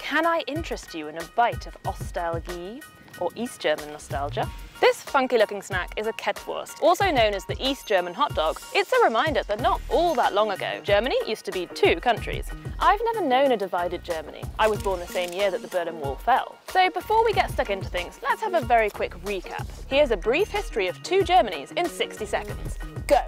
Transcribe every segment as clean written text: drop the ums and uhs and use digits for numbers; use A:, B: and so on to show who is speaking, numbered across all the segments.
A: Can I interest you in a bite of Ostalgie, or East German nostalgia? This funky-looking snack is a Kettwurst, also known as the East German hot dog. It's a reminder that not all that long ago, Germany used to be two countries. I've never known a divided Germany. I was born the same year that the Berlin Wall fell. So before we get stuck into things, let's have a very quick recap. Here's a brief history of two Germanys in 60 seconds. Go!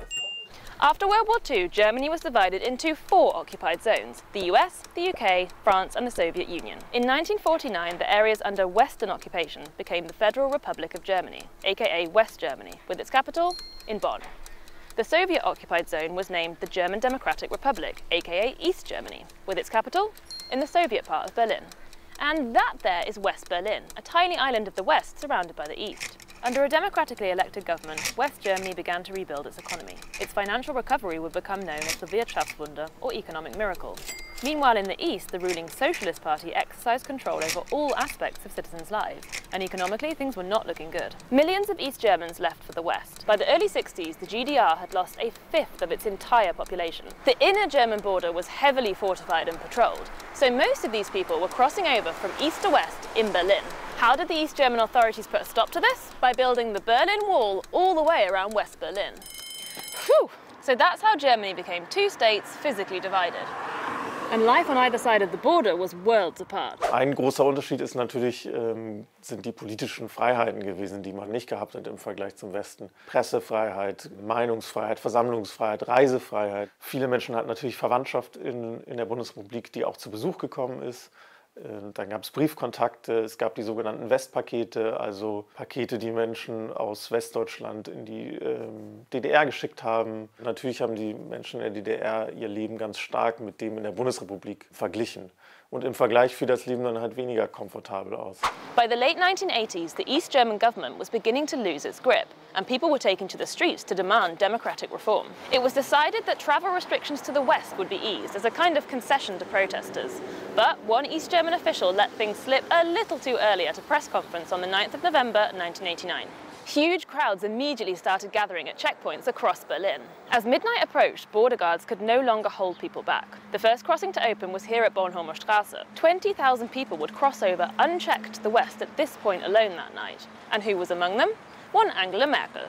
A: After World War II, Germany was divided into 4 occupied zones: the US, the UK, France and the Soviet Union. In 1949, the areas under Western occupation became the Federal Republic of Germany, aka West Germany, with its capital in Bonn. The Soviet-occupied zone was named the German Democratic Republic, aka East Germany, with its capital in the Soviet part of Berlin. And that there is West Berlin, a tiny island of the West surrounded by the East. Under a democratically elected government, West Germany began to rebuild its economy. Its financial recovery would become known as the Wirtschaftswunder, or economic miracle. Meanwhile, in the East, the ruling Socialist Party exercised control over all aspects of citizens' lives, and economically things were not looking good. Millions of East Germans left for the West. By the early 60s, the GDR had lost a fifth of its entire population. The inner German border was heavily fortified and patrolled, so most of these people were crossing over from east to west in Berlin. How did the East German authorities put a stop to this? By building the Berlin Wall all the way around West Berlin. Phew! So that's how Germany became two states physically divided. And life on either side of the border was worlds apart.
B: Ein großer Unterschied ist natürlich, sind die politischen Freiheiten gewesen, die man nicht gehabt hat im Vergleich zum Westen. Pressefreiheit, Meinungsfreiheit, Versammlungsfreiheit, Reisefreiheit. Viele Menschen hatten natürlich Verwandtschaft in der Bundesrepublik, die auch zu Besuch gekommen ist. Dann gab es Briefkontakte, es gab die sogenannten Westpakete, also Pakete, die Menschen aus Westdeutschland in die DDR geschickt haben. Natürlich haben die Menschen in der DDR ihr Leben ganz stark mit dem in der Bundesrepublik verglichen. Und im Vergleich fiel das Leben dann halt weniger komfortabel aus.
A: By the late 1980s, the East German government was beginning to lose its grip, and people were taking to the streets to demand democratic reform. It was decided that travel restrictions to the West would be eased as a kind of concession to protesters. But one East German official let things slip a little too early at a press conference on the 9th of November 1989. Huge crowds immediately started gathering at checkpoints across Berlin. As midnight approached, border guards could no longer hold people back. The first crossing to open was here at Bornholmer Straße. 20,000 people would cross over unchecked to the west at this point alone that night. And who was among them? One Angela Merkel.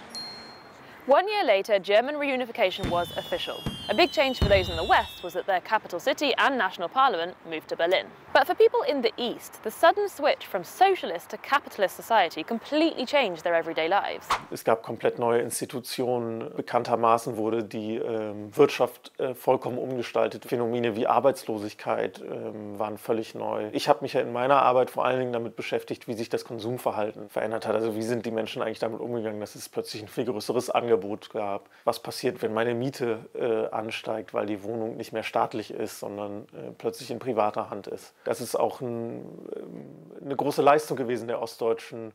A: 1 year later, German reunification was official. A big change for those in the West was that their capital city and national parliament moved to Berlin. But for people in the East, the sudden switch from socialist to capitalist society completely changed their everyday lives.
B: Es gab komplett neue Institutionen. Bekanntermaßen wurde die Wirtschaft vollkommen umgestaltet. Phänomene wie Arbeitslosigkeit waren völlig neu. Ich habe mich ja in meiner Arbeit vor allen Dingen damit beschäftigt, wie sich das Konsumverhalten verändert hat. Also wie sind die Menschen eigentlich damit umgegangen, dass es plötzlich ein viel größeres Angebot gab. Was passiert, wenn meine Miete ansteigt, weil die Wohnung nicht mehr staatlich ist, sondern plötzlich in privater Hand ist. Das ist auch eine große Leistung gewesen der Ostdeutschen,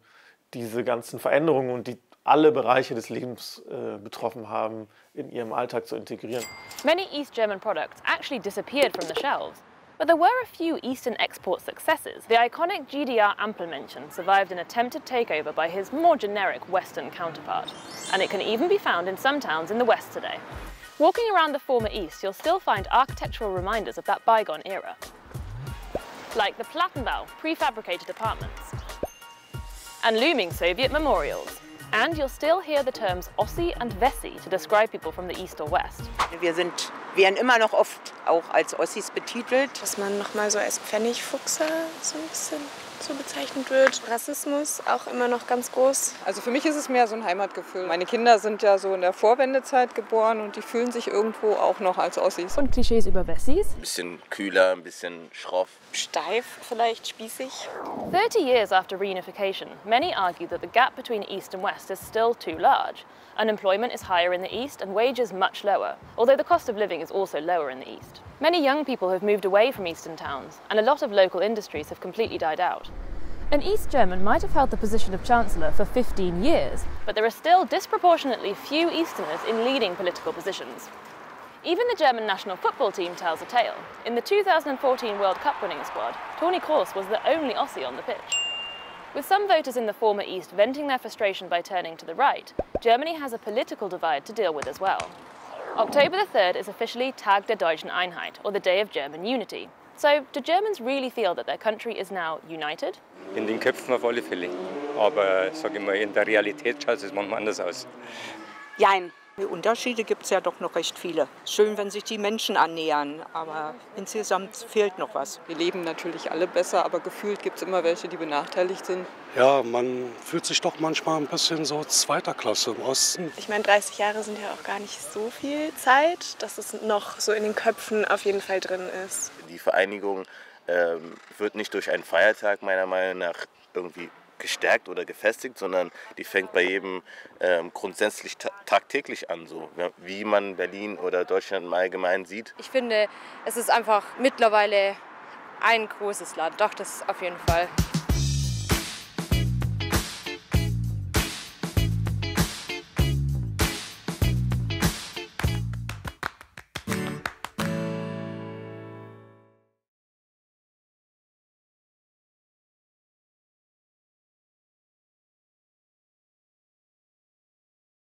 B: diese ganzen Veränderungen und die alle Bereiche des Lebens betroffen haben, in ihrem Alltag zu integrieren.
A: Many East German products actually disappeared from the shelves. But there were a few Eastern export successes. The iconic GDR Ampelmännchen survived an attempted takeover by his more generic Western counterpart. And it can even be found in some towns in the West today. Walking around the former East, you'll still find architectural reminders of that bygone era. Like the Plattenbau, prefabricated apartments, and looming Soviet memorials. And you'll still hear the terms Ossi and Wessi to describe people from the East or West.
C: Wir werden immer noch oft auch als Ossis betitelt.
D: Dass man noch mal so als Pfennigfuchser so ein bisschen so bezeichnet wird. Rassismus auch immer noch ganz groß.
E: Also für mich ist es mehr so ein Heimatgefühl. Meine Kinder sind ja so in der Vorwendezeit geboren und die fühlen sich irgendwo auch noch als Ossis.
A: Und Klischees über Wessis?
F: Ein bisschen kühler, ein bisschen schroff.
D: Steif, vielleicht spießig.
A: 30 years after reunification, many argue that the gap between East and West is still too large. Unemployment is higher in the East and wages much lower, although the cost of living is also lower in the East. Many young people have moved away from eastern towns, and a lot of local industries have completely died out. An East German might have held the position of Chancellor for 15 years, but there are still disproportionately few Easterners in leading political positions. Even the German national football team tells a tale. In the 2014 World Cup winning squad, Toni Kroos was the only Aussie on the pitch. With some voters in the former East venting their frustration by turning to the right, Germany has a political divide to deal with as well. October the 3rd is officially Tag der Deutschen Einheit, or the Day of German Unity. So, do Germans really feel that their country is now united?
G: In den Köpfen auf alle Fälle. Aber sage ich mal, in der Realität schaut es manchmal anders aus.
H: Jein. Die Unterschiede gibt es ja doch noch recht viele. Schön, wenn sich die Menschen annähern, aber insgesamt fehlt noch was.
E: Wir leben natürlich alle besser, aber gefühlt gibt es immer welche, die benachteiligt sind.
I: Ja, man fühlt sich doch manchmal ein bisschen so zweiter Klasse im Osten.
D: Ich meine, 30 Jahre sind ja auch gar nicht so viel Zeit, dass es noch so in den Köpfen auf jeden Fall drin ist.
F: Die Vereinigung wird nicht durch einen Feiertag meiner Meinung nach irgendwie gestärkt oder gefestigt, sondern die fängt bei jedem grundsätzlich tagtäglich an, so wie man Berlin oder Deutschland im Allgemeinen sieht.
J: Ich finde, es ist einfach mittlerweile ein großes Land, doch das auf jeden Fall.